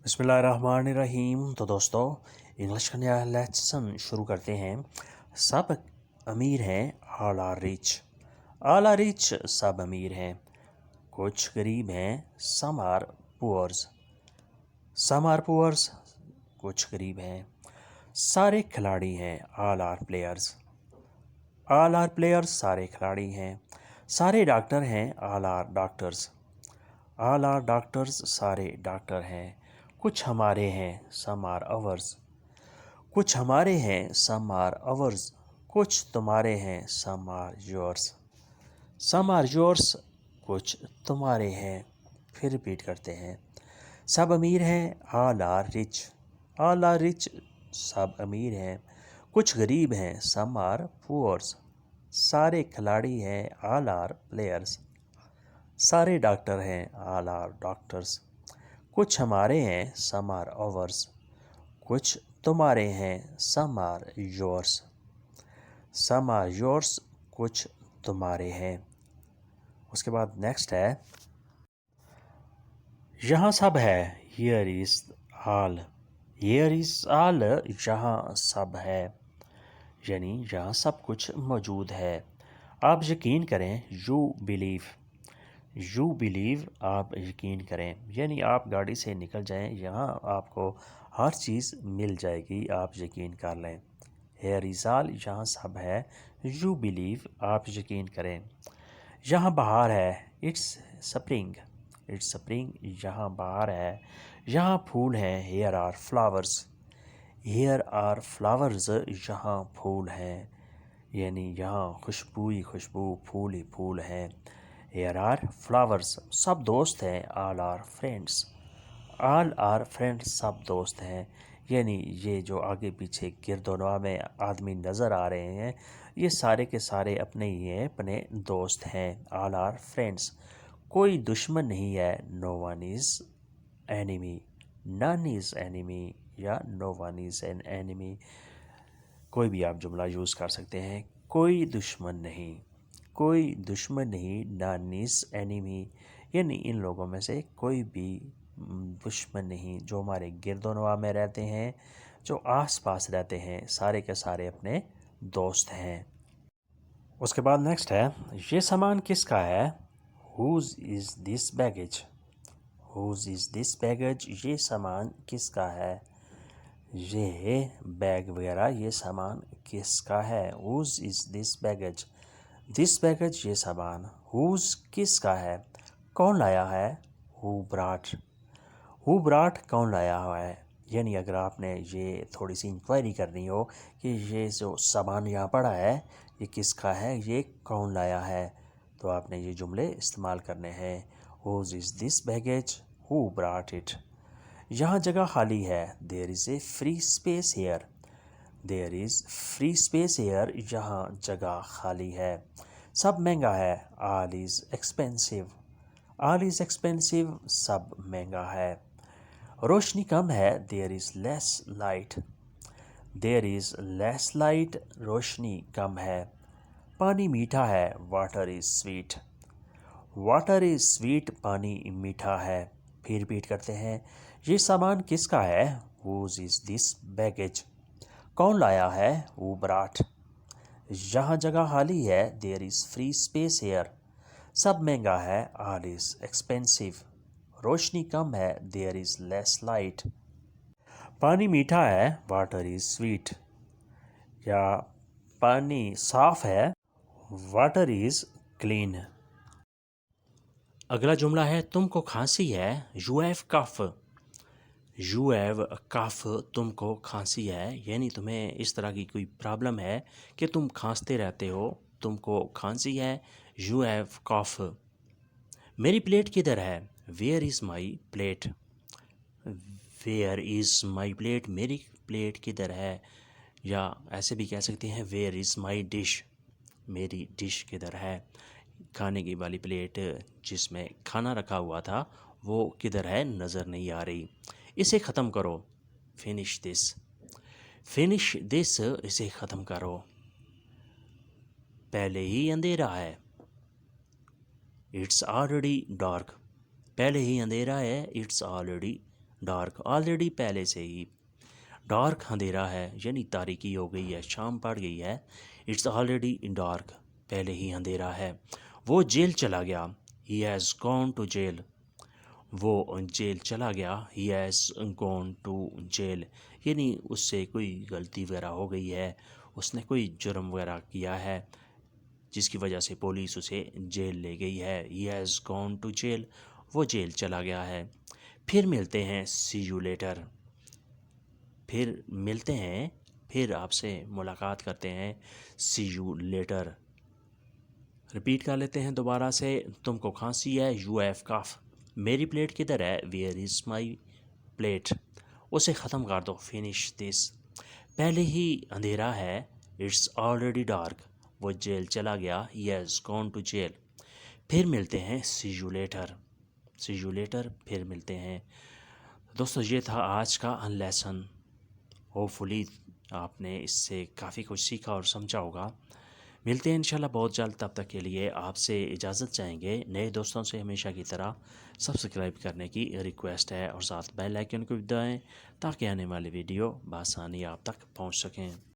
बिस्मिल्लाहिर्रहमानिर्रहीम। तो दोस्तों, इंग्लिश का नया लेसन शुरू करते हैं। सब अमीर हैं, all are rich. All are rich, सब अमीर हैं। कुछ गरीब हैं, some are poors. Some are poors, कुछ गरीब हैं। सारे खिलाड़ी हैं, all are players. All are players, सारे खिलाड़ी हैं। सारे डॉक्टर हैं, all are doctors. All are doctors, सारे डॉक्टर हैं। कुछ हमारे हैं, सम आर अवर्स। कुछ हमारे हैं, सम आर अवर्स। कुछ तुम्हारे हैं, some are yours. Some are yours, कुछ तुम्हारे हैं। फिर रिपीट करते हैं। सब अमीर हैं, all are rich. All are rich, सब अमीर हैं। कुछ गरीब हैं, सम आर पुअर्स। सारे खिलाड़ी हैं, ऑल आर प्लेयर्स। सारे डॉक्टर हैं, ऑल आर डॉक्टर्स। कुछ हमारे हैं, सम आर अवर्स। कुछ तुम्हारे हैं, some are yours. Some are yours, कुछ तुम्हारे हैं। उसके बाद नेक्स्ट है, यहाँ सब है, here is all. Here is all, यहाँ सब है, यानी यहाँ सब कुछ मौजूद है। आप यकीन करें, यू बिलीव। यू बिलीव, आप यकीन करें, यानी आप गाड़ी से निकल जाएं, यहाँ आपको हर चीज़ मिल जाएगी, आप यकीन कर लें। हेयर इज़ ऑल, यहाँ सब है। यू बिलीव, आप यकीन करें। यहाँ बाहर है, इट्स स्प्रिंग। इट्स स्प्रिंग, यहाँ बाहर है। यहाँ फूल हैं, here are flowers. Here are flowers, यहाँ फूल हैं, यानी यहाँ खुशबू ही खुशबू, फूल ही फूल हैं। हेयर आर फ्लावर्स, सब दोस्त हैं, all are friends. All are friends, सब दोस्त हैं, यानी ये जो आगे पीछे गिरदोनवा में आदमी नज़र आ रहे हैं, ये सारे के सारे अपने ही हैं, अपने दोस्त हैं। ऑल आर फ्रेंड्स, कोई दुश्मन नहीं है, no one is enemy. None is enemy या no one is an enemy, कोई भी आप जुमला यूज़ कर सकते हैं। कोई दुश्मन नहीं, कोई दुश्मन नहीं, नन इज़ एनिमी, यानी इन लोगों में से कोई भी दुश्मन नहीं। जो हमारे गिरदोनवा में रहते हैं, जो आस पास रहते हैं, सारे के सारे अपने दोस्त हैं। उसके बाद नेक्स्ट है, ये सामान किसका है, whose is this baggage. Whose is this baggage, ये सामान किसका है, ये बैग वगैरह ये सामान किसका है। Whose is this baggage. This baggage, ये सामान। हुज, किसका है। कौन लाया है, हु ब्राट। हु ब्राट, कौन लाया हुआ है, यानी अगर आपने ये थोड़ी सी इंक्वायरी करनी हो कि ये जो सामान यहाँ पड़ा है ये किसका है, ये कौन लाया है, तो आपने ये जुमले इस्तेमाल करने हैं। Whose is this baggage, who brought it. यहाँ जगह खाली है, there is a free space here. There is free space here, यहाँ जगह खाली है। सब महंगा है, all is expensive. All is expensive, सब महंगा है। रोशनी कम है, there is less light. There is less light, रोशनी कम है। पानी मीठा है, water is sweet. Water is sweet, पानी मीठा है। फिर रिपीट करते हैं, ये सामान किसका है, हुज इज़ दिस बैगेज। कौन लाया है, हु ब्राट। यहाँ जगह खाली है, there is free space here. सब महंगा है, ऑल इज़ एक्सपेंसिव। रोशनी कम है, देयर इज़ लेस लाइट। पानी मीठा है, वाटर इज़ स्वीट। या पानी साफ है, वाटर इज़ क्लीन। अगला जुमला है, तुमको खांसी है, you have cough. You have cough, तुमको खांसी है, यानी तुम्हें इस तरह की कोई प्रॉब्लम है कि तुम खांसते रहते हो, तुमको खांसी है, यू हैव कफ। मेरी प्लेट किधर है, where is my plate. Where is my plate, मेरी प्लेट किधर है, या ऐसे भी कह सकते हैं वेयर इज़ माई डिश, मेरी डिश किधर है। खाने की वाली प्लेट जिसमें खाना रखा हुआ था वो किधर है, नज़र नहीं आ रही। इसे ख़त्म करो, फिनिश दिस। फिनिश दिस, इसे ख़त्म करो। पहले ही अंधेरा है, इट्स ऑलरेडी डार्क। पहले ही अंधेरा है, इट्स ऑलरेडी डार्क ऑलरेडी पहले से ही। डार्क अंधेरा है यानी तारीकी हो गई है, शाम पड़ गई है। इट्स ऑलरेडी इन डार्क, पहले ही अंधेरा है। वो जेल चला गया, he has gone to jail. वो जेल चला गया, he has gone to jail, यानी उससे कोई गलती वगैरह हो गई है, उसने कोई जुर्म वगैरह किया है जिसकी वजह से पुलिस उसे जेल ले गई है। He has gone to jail, वो जेल चला गया है। फिर मिलते हैं, सी यू लेटर। फिर मिलते हैं, फिर आपसे मुलाकात करते हैं, सी यू लेटर। रिपीट कर लेते हैं दोबारा से। तुमको खांसी है, यू हैव कफ। मेरी प्लेट किधर है, वेयर इज़ माई प्लेट। उसे ख़त्म कर दो, फिनिश दिस। पहले ही अंधेरा है, इट्स ऑलरेडी डार्क। वो जेल चला गया, he has gone to jail. फिर मिलते हैं, see you later. See you later, फिर मिलते हैं। दोस्तों ये था आज का लेसन। होपफुली आपने इससे काफ़ी कुछ सीखा और समझा होगा। मिलते हैं इंशाल्लाह बहुत जल्द, तब तक के लिए आपसे इजाज़त चाहेंगे। नए दोस्तों से हमेशा की तरह सब्सक्राइब करने की रिक्वेस्ट है और साथ बेल आइकन को भी दबाएं ताकि आने वाली वीडियो बआसानी आप तक पहुंच सकें।